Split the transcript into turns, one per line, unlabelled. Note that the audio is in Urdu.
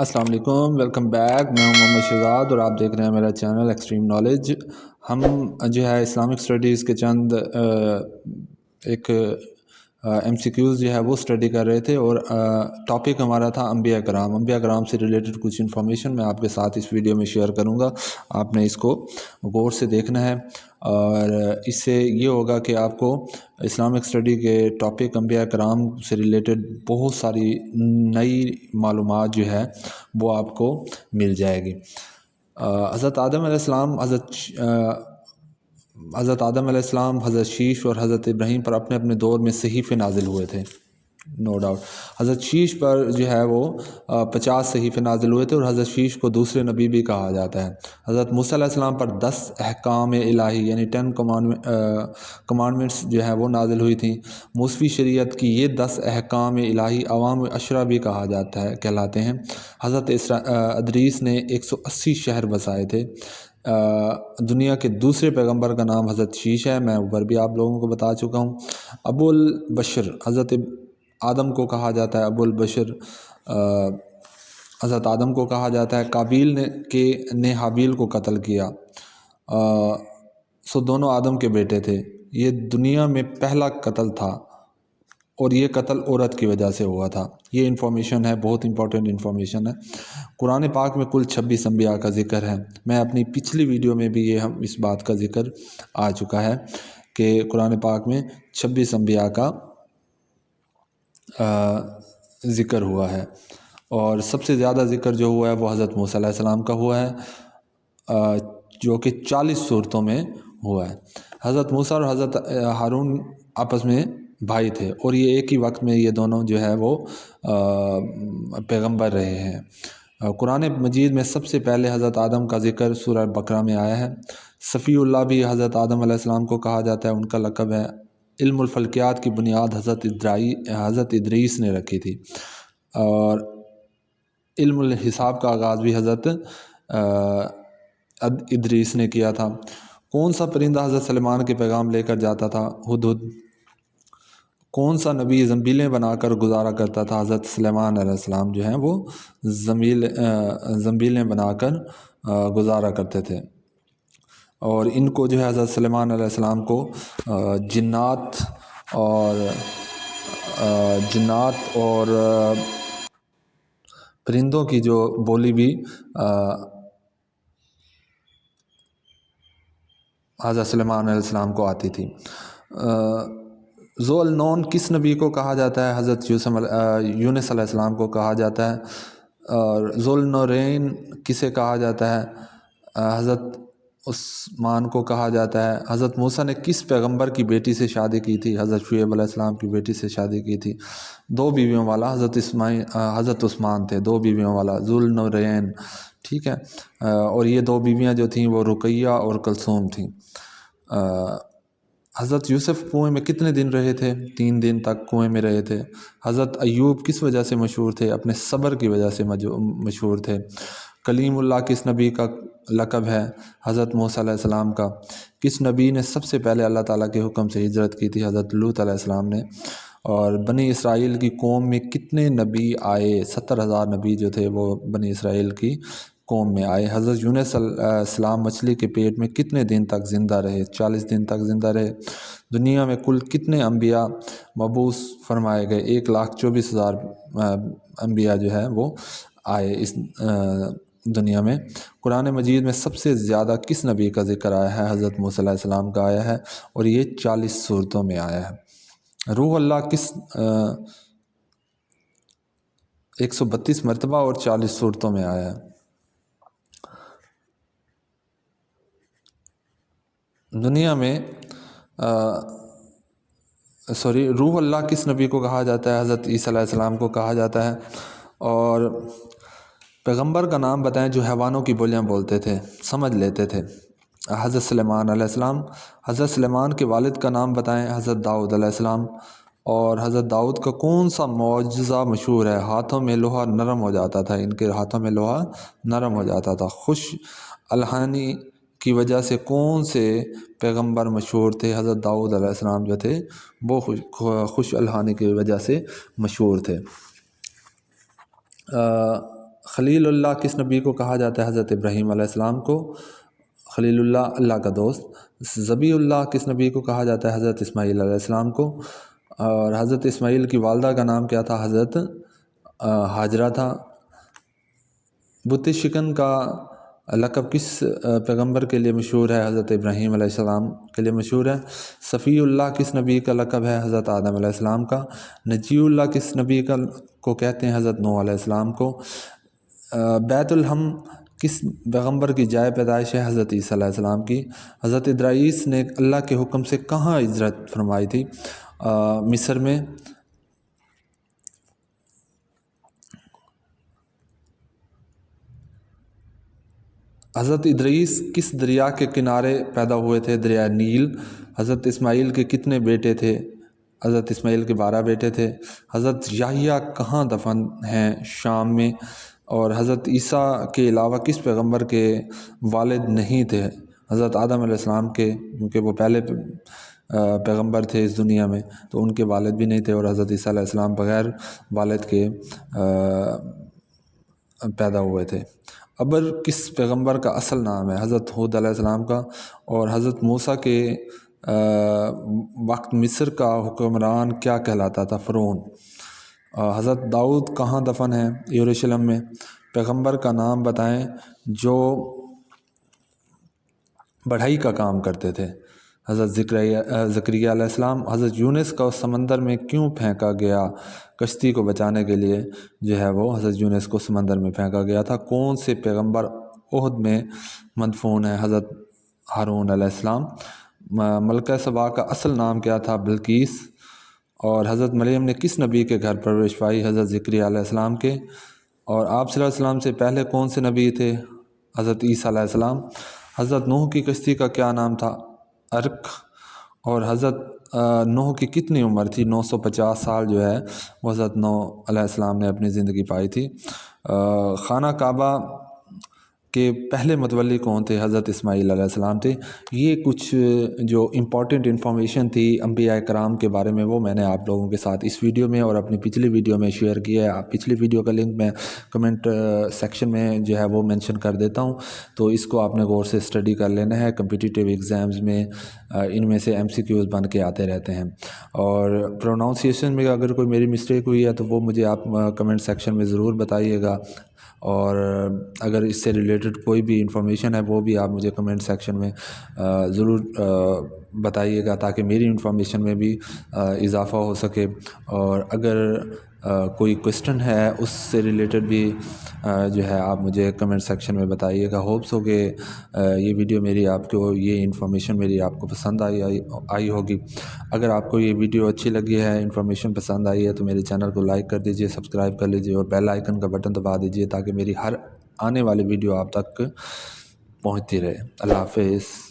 السلام علیکم، ویلکم بیک۔ میں ہوں محمد شہزاد اور آپ دیکھ رہے ہیں میرا چینل ایکسٹریم نالج۔ ہم جو ہے اسلامک اسٹڈیز کے چند ایک ایم سی کیوز جو ہے وہ اسٹڈی کر رہے تھے، اور ٹاپک ہمارا تھا انبیاء کرام۔ انبیاء کرام سے ریلیٹڈ کچھ انفارمیشن میں آپ کے ساتھ اس ویڈیو میں شیئر کروں گا۔ آپ نے اس کو غور سے دیکھنا ہے، اور اس سے یہ ہوگا کہ آپ کو اسلامک اسٹڈی کے ٹاپک انبیاء کرام سے ریلیٹڈ بہت ساری نئی معلومات جو ہے وہ آپ کو مل جائے گی۔ حضرت آدم علیہ السلام حضرت شیش اور حضرت ابراہیم پر اپنے اپنے دور میں صحیفے نازل ہوئے تھے، نو ڈاؤٹ۔ حضرت شیش پر جو ہے وہ 50 صحیفے نازل ہوئے تھے، اور حضرت شیش کو دوسرے نبی بھی کہا جاتا ہے۔ حضرت موسیٰ علیہ السلام پر 10 احکام الہی یعنی 10 کمانڈمنٹس جو ہے وہ نازل ہوئی تھیں۔ موسوی شریعت کی یہ 10 احکام الہی عوام عشرہ بھی کہا جاتا ہے، کہلاتے ہیں۔ حضرت ادریس نے 180 شہر بسائے تھے۔ دنیا کے دوسرے پیغمبر کا نام حضرت شیش ہے، میں اوپر بھی آپ لوگوں کو بتا چکا ہوں۔ ابو البشر حضرت آدم کو کہا جاتا ہے، ابو البشر حضرت آدم کو کہا جاتا ہے۔ قابیل نے حابیل کو قتل کیا، سو دونوں آدم کے بیٹے تھے۔ یہ دنیا میں پہلا قتل تھا، اور یہ قتل عورت کی وجہ سے ہوا تھا۔ یہ انفارمیشن ہے، بہت امپورٹنٹ انفارمیشن ہے۔ قرآن پاک میں کل 26 انبیاء کا ذکر ہے۔ میں اپنی پچھلی ویڈیو میں بھی اس بات کا ذکر آ چکا ہے کہ قرآن پاک میں 26 انبیاء کا ذکر ہوا ہے، اور سب سے زیادہ ذکر جو ہوا ہے وہ حضرت موسیٰ علیہ السلام کا ہوا ہے، جو کہ 40 صورتوں میں ہوا ہے۔ حضرت موسیٰ اور حضرت ہارون آپس میں بھائی تھے، اور یہ ایک ہی وقت میں یہ دونوں جو ہے وہ پیغمبر رہے ہیں۔ قرآن مجید میں سب سے پہلے حضرت آدم کا ذکر سورہ بقرہ میں آیا ہے۔ صفی اللہ بھی حضرت آدم علیہ السلام کو کہا جاتا ہے، ان کا لقب ہے۔ علم الفلکیات کی بنیاد حضرت ادریس نے رکھی تھی، اور علم الحساب کا آغاز بھی حضرت ادریس نے کیا تھا۔ کون سا پرندہ حضرت سلیمان کے پیغام لے کر جاتا تھا؟ ہدہد۔ کون سا نبی زنبیلیں بنا کر گزارا کرتا تھا؟ حضرت سلیمان علیہ السلام جو ہیں وہ زنبیلیں بنا کر گزارا کرتے تھے، اور ان کو جو ہے حضرت سلیمان علیہ السلام کو جنات اور پرندوں کی جو بولی بھی حضرت سلیمان علیہ السلام کو آتی تھی۔ ذو النون کس نبی کو کہا جاتا ہے؟ حضرت یونس علیہ السلام کو کہا جاتا ہے۔ اور ذو النورین کسے کہا جاتا ہے؟ حضرت عثمان کو کہا جاتا ہے۔ حضرت موسیٰ نے کس پیغمبر کی بیٹی سے شادی کی تھی؟ حضرت شعیب علیہ السلام کی بیٹی سے شادی کی تھی۔ 2 بیویوں والا حضرت عثمان تھے، 2 بیویوں والا، ذو النورین، ٹھیک ہے۔ اور یہ 2 بیویاں جو تھیں وہ رقیہ اور کلثوم تھیں۔ حضرت یوسف کنویں میں کتنے دن رہے تھے؟ 3 دن تک کنویں میں رہے تھے۔ حضرت ایوب کس وجہ سے مشہور تھے؟ اپنے صبر کی وجہ سے مشہور تھے۔ کلیم اللہ کس نبی کا لقب ہے؟ حضرت موسیٰ علیہ السلام کا۔ کس نبی نے سب سے پہلے اللہ تعالیٰ کے حکم سے ہجرت کی تھی؟ حضرت لوط علیہ السلام نے۔ اور بنی اسرائیل کی قوم میں کتنے نبی آئے؟ 70,000 نبی جو تھے وہ بنی اسرائیل کی قوم میں آئے۔ حضرت یونس علیہ السلام مچھلی کے پیٹ میں کتنے دن تک زندہ رہے؟ 40 دن تک زندہ رہے۔ دنیا میں کل کتنے انبیاء مبعوث فرمائے گئے؟ 1,24,000 انبیاء جو ہے وہ آئے اس دنیا میں۔ قرآن مجید میں سب سے زیادہ کس نبی کا ذکر آیا ہے؟ حضرت موسیٰ علیہ السلام کا آیا ہے، اور یہ 40 صورتوں میں آیا ہے۔ روح اللہ 132 مرتبہ اور 40 صورتوں میں آیا ہے۔ دنیا میں روح اللہ کس نبی کو کہا جاتا ہے؟ حضرت عیسیٰ علیہ السلام کو کہا جاتا ہے۔ اور پیغمبر کا نام بتائیں جو حیوانوں کی بولیاں بولتے تھے، سمجھ لیتے تھے۔ حضرت سلیمان علیہ السلام۔ حضرت سلیمان کے والد کا نام بتائیں؟ حضرت داؤد علیہ السلام۔ اور حضرت داؤد کا کون سا معجزہ مشہور ہے؟ ہاتھوں میں لوہا نرم ہو جاتا تھا، ان کے ہاتھوں میں لوہا نرم ہو جاتا تھا۔ خوش الحانی کی وجہ سے کون سے پیغمبر مشہور تھے؟ حضرت داؤد علیہ السلام جو تھے وہ خوش الحانی کی وجہ سے مشہور تھے۔ خلیل اللہ کس نبی کو کہا جاتا ہے؟ حضرت ابراہیم علیہ السلام کو خلیل اللہ اللہ کا دوست۔ ذبیح اللہ کس نبی کو کہا جاتا ہے؟ حضرت اسماعیل علیہ السلام کو۔ اور حضرت اسماعیل کی والدہ کا نام کیا تھا؟ حضرت ہاجرہ تھا۔ بت شکن کا لقب کس پیغمبر کے لیے مشہور ہے؟ حضرت ابراہیم علیہ السلام کے لیے مشہور ہے۔ صفی اللہ کس نبی کا لقب ہے؟ حضرت آدم علیہ السلام کا۔ نجی اللہ کس نبی کو کہتے ہیں؟ حضرت نوح علیہ السلام کو۔ بیت الحم کس پیغمبر کی جائے پیدائش ہے؟ حضرت عیسیٰ علیہ السلام کی۔ حضرت ادریس نے اللہ کے حکم سے کہاں ہجرت فرمائی تھی؟ مصر میں۔ حضرت ادریس کس دریا کے کنارے پیدا ہوئے تھے؟ دریائے نیل۔ حضرت اسماعیل کے کتنے بیٹے تھے؟ حضرت اسماعیل کے 12 بیٹے تھے۔ حضرت یحییٰ کہاں دفن ہیں؟ شام میں۔ اور حضرت عیسیٰ کے علاوہ کس پیغمبر کے والد نہیں تھے؟ حضرت آدم علیہ السلام کے، کیونکہ وہ پہلے پیغمبر تھے اس دنیا میں، تو ان کے والد بھی نہیں تھے، اور حضرت عیسیٰ علیہ السلام بغیر والد کے پیدا ہوئے تھے۔ ابر کس پیغمبر کا اصل نام ہے؟ حضرت ہود علیہ السلام کا۔ اور حضرت موسیٰ کے وقت مصر کا حکمران کیا کہلاتا تھا؟ فرعون۔ حضرت داؤد کہاں دفن ہیں؟ یروشلم میں۔ پیغمبر کا نام بتائیں جو بڑھائی کا کام کرتے تھے؟ حضرت زکریا علیہ السلام۔ حضرت یونس کو سمندر میں کیوں پھینکا گیا؟ کشتی کو بچانے کے لیے جو ہے وہ حضرت یونس کو سمندر میں پھینکا گیا تھا۔ کون سے پیغمبر احد میں مدفون ہے؟ حضرت ہارون علیہ السلام۔ ملکہ سبا کا اصل نام کیا تھا؟ بلقیس۔ اور حضرت مریم نے کس نبی کے گھر پرورش پائی؟ حضرت زکریا علیہ السلام کے۔ اور آپ صلی اللہ علیہ وسلم سے پہلے کون سے نبی تھے؟ حضرت عیسیٰ علیہ السلام۔ حضرت نوح کی کشتی کا کیا نام تھا؟ ارک۔ اور حضرت نوح کی کتنی عمر تھی؟ 950 سال جو ہے وہ حضرت نوح علیہ السلام نے اپنی زندگی پائی تھی۔ خانہ کعبہ کے پہلے متولی کون تھے؟ حضرت اسماعیل علیہ السلام تھے۔ یہ کچھ جو امپورٹنٹ انفارمیشن تھی انبیاء کرام کے بارے میں، وہ میں نے آپ لوگوں کے ساتھ اس ویڈیو میں اور اپنی پچھلی ویڈیو میں شیئر کیا ہے۔ آپ پچھلی ویڈیو کا لنک میں کمنٹ سیکشن میں جو ہے وہ مینشن کر دیتا ہوں، تو اس کو آپ نے غور سے اسٹڈی کر لینا ہے۔ کمپٹیٹیو ایگزامز میں ان میں سے MCQs بن کے آتے رہتے ہیں، اور پروناؤنسیشن میں اگر کوئی میری مسٹیک ہوئی ہے تو وہ مجھے آپ کمنٹ سیکشن میں ضرور بتائیے گا، اور اگر اس سے ریلیٹڈ کوئی بھی انفارمیشن ہے وہ بھی آپ مجھے کمنٹ سیکشن میں ضرور بتائیے گا، تاکہ میری انفارمیشن میں بھی اضافہ ہو سکے۔ اور اگر کوئی کوسچن ہے اس سے ریلیٹڈ بھی جو ہے آپ مجھے کمنٹ سیکشن میں بتائیے گا۔ ہوپس ہو کہ یہ ویڈیو میری آپ کو، یہ انفارمیشن میری آپ کو پسند آئی ہوگی۔ اگر آپ کو یہ ویڈیو اچھی لگی ہے، انفارمیشن پسند آئی ہے، تو میرے چینل کو لائک کر دیجئے، سبسکرائب کر لیجئے، اور بیل آئیکن کا بٹن دبا دیجئے، تاکہ میری ہر آنے والی ویڈیو آپ تک پہنچتی رہے۔ اللہ حافظ۔